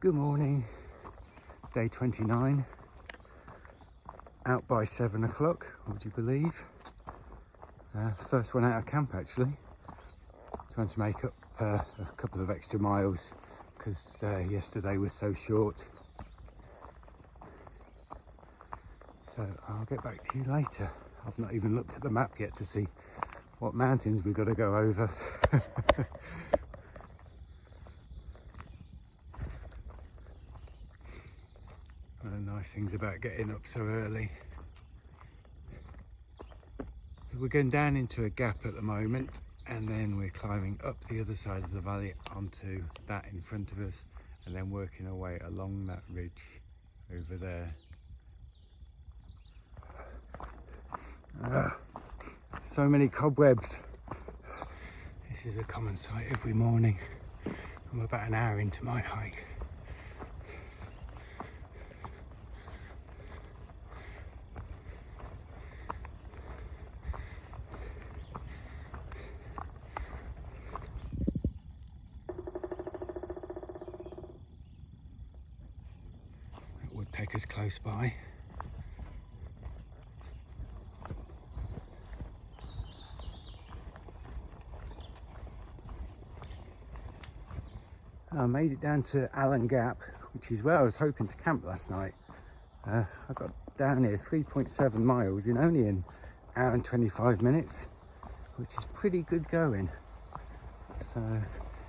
Good morning, day 29, out by 7 o'clock, would you believe? First one out of camp actually, trying to make up a couple of extra miles because yesterday was so short. So I'll get back to you later. I've not even looked at the map yet to see what mountains we've got to go over. One of the nice things about getting up so early. So we're going down into a gap at the moment, and then we're climbing up the other side of the valley onto that in front of us, and then working our way along that ridge over there. So many cobwebs. This is a common sight every morning. I'm about an hour into my hike. Woodpeckers close by. I made it down to Allen Gap, which is where I was hoping to camp last night. I got down here 3.7 miles in only an hour and 25 minutes, which is pretty good going. So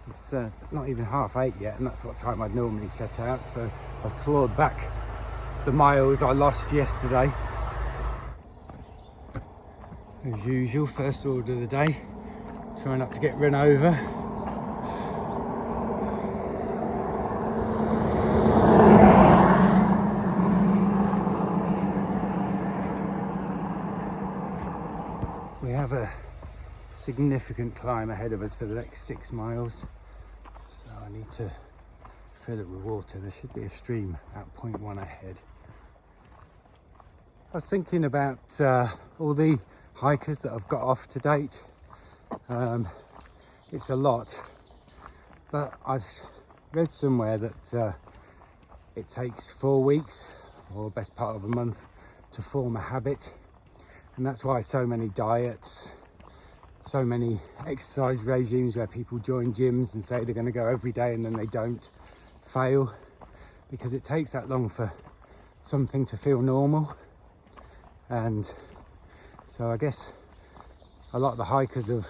it's not even 8:30 yet, and that's what time I'd normally set out. So I've clawed back the miles I lost yesterday. As usual, first order of the day, try not to get run over. We have a significant climb ahead of us for the next 6 miles, so I need to fill it with water. There should be a stream at point 1 ahead. I was thinking about all the hikers that I've got off to date. It's a lot, but I've read somewhere that it takes 4 weeks or best part of a month to form a habit. And that's why so many diets, so many exercise regimes where people join gyms and say they're going to go every day and then they don't, fail, because it takes that long for something to feel normal. And so I guess a lot of the hikers have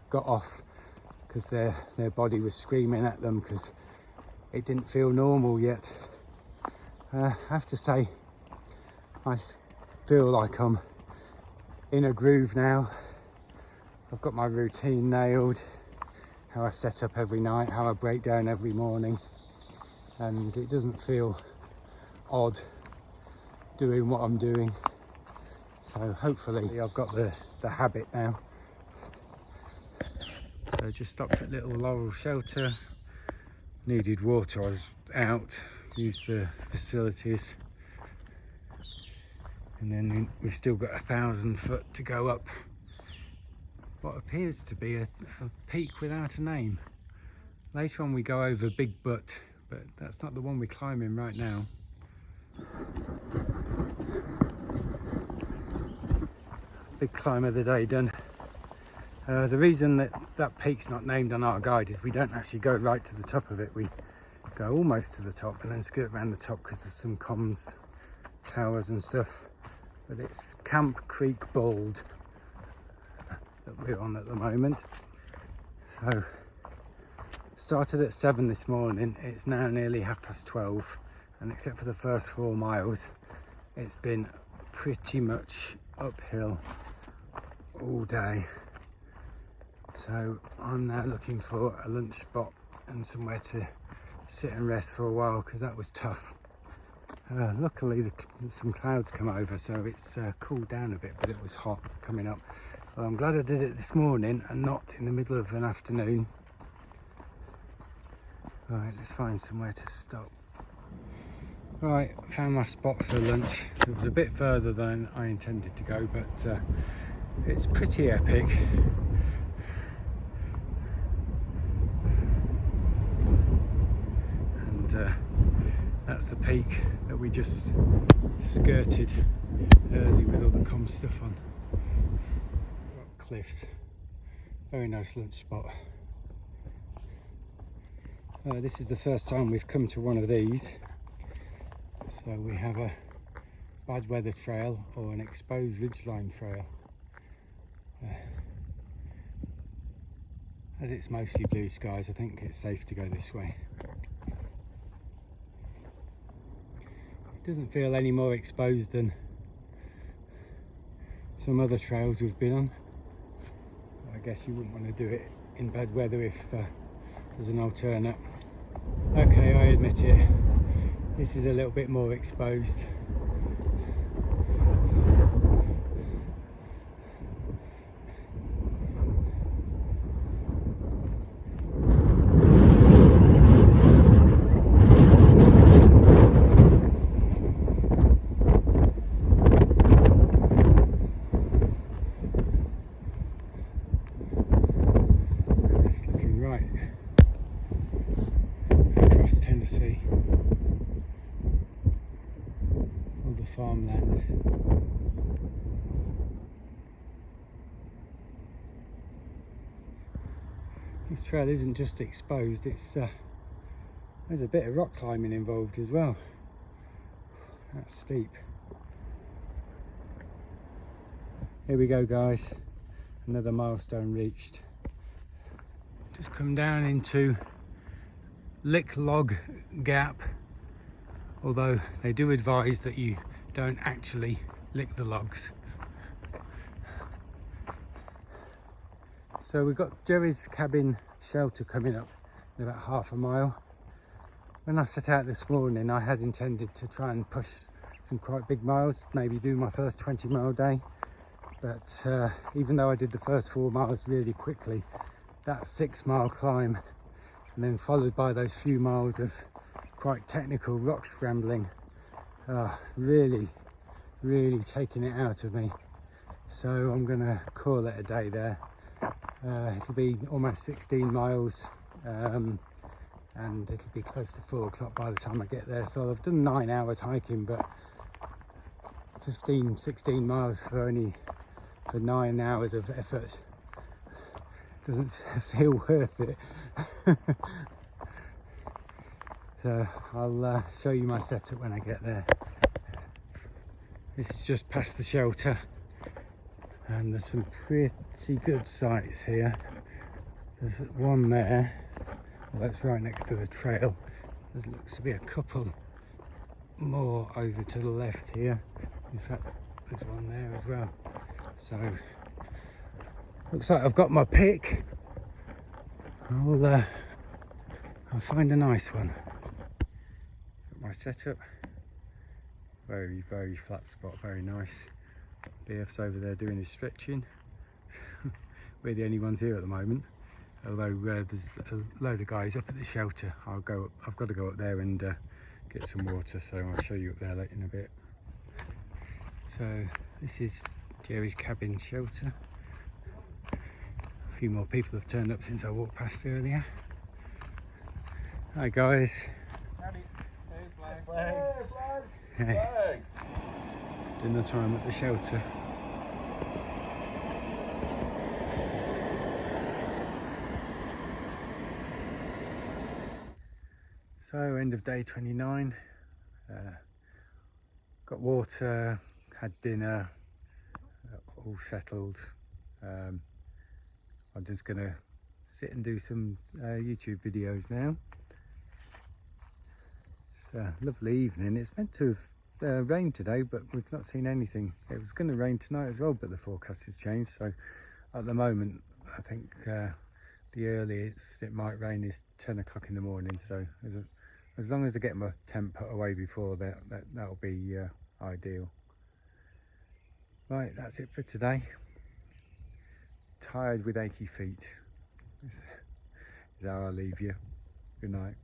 got off because their body was screaming at them because it didn't feel normal yet. I have to say, I feel like I'm in a groove now. I've got my routine nailed, how I set up every night, how I break down every morning, and it doesn't feel odd doing what I'm doing. So hopefully I've got the habit now. So I just stopped at Little Laurel Shelter, needed water. I was out, used the facilities. And then we've still got 1,000 foot to go up what appears to be a peak without a name. Later on we go over Big Butte, but that's not the one we're climbing right now. Big climb of the day done. The reason that peak's not named on our guide is we don't actually go right to the top of it. We go almost to the top and then skirt around the top because there's some comms towers and stuff. But it's Camp Creek Bald that we're on at the moment. So started at 7 this morning, it's now nearly 12:30, and except for the first 4 miles it's been pretty much uphill all day. So I'm now looking for a lunch spot and somewhere to sit and rest for a while because that was tough. Luckily some clouds come over, so it's cooled down a bit, but it was hot coming up. Well, I'm glad I did it this morning and not in the middle of an afternoon. Right, let's find somewhere to stop. Right, found my spot for lunch. It was a bit further than I intended to go, but it's pretty epic. And That's the peak that we just skirted early with all the calm stuff on. Rock cliffs, very nice lunch spot. This is the first time we've come to one of these. So we have a bad weather trail or an exposed ridgeline trail. As it's mostly blue skies, I think it's safe to go this way. It doesn't feel any more exposed than some other trails we've been on. I guess you wouldn't want to do it in bad weather if there's an alternate. Okay, I admit it, this is a little bit more exposed. All the farmland. This trail isn't just exposed, it's there's a bit of rock climbing involved as well. That's steep. Here we go guys, another milestone reached. Just come down into Lick Log Gap, although they do advise that you don't actually lick the logs. So we've got Jerry's cabin shelter coming up in about half a mile. When I set out this morning, I had intended to try and push some quite big miles, maybe do my first 20-mile day, but even though I did the first 4 miles really quickly, that 6-mile climb and then followed by those few miles of quite technical rock scrambling, really taking it out of me. So I'm gonna call it a day there. It'll be almost 16 miles and it'll be close to 4 o'clock by the time I get there. So I've done 9 hours hiking, but 16 miles for 9 hours of effort doesn't feel worth it. So I'll show you my setup when I get there. This is just past the shelter and there's some pretty good sights here. There's one there, well, that's right next to the trail. There looks to be a couple more over to the left here. In fact, there's one there as well. So looks like I've got my pick. I'll find a nice one. Got my setup. Very flat spot, very nice. BF's over there doing his stretching. We're the only ones here at the moment, although there's a load of guys up at the shelter. I've got to go up there and get some water, so I'll show you up there later in a bit. So this is Jerry's cabin shelter. A few more people have turned up since I walked past earlier. Hi guys. Howdy. Hey Flags. Hey Flags. Dinner time at the shelter. So end of day 29. Got water, had dinner, all settled. I'm just gonna sit and do some YouTube videos now. It's a lovely evening. It's meant to have rained today, but we've not seen anything. It was going to rain tonight as well, but the forecast has changed. So at the moment, I think the earliest it might rain is 10 o'clock in the morning. So as long as I get my tent put away before that'll be ideal. Right, that's it for today. Tired with achy feet is how I leave you. Good night.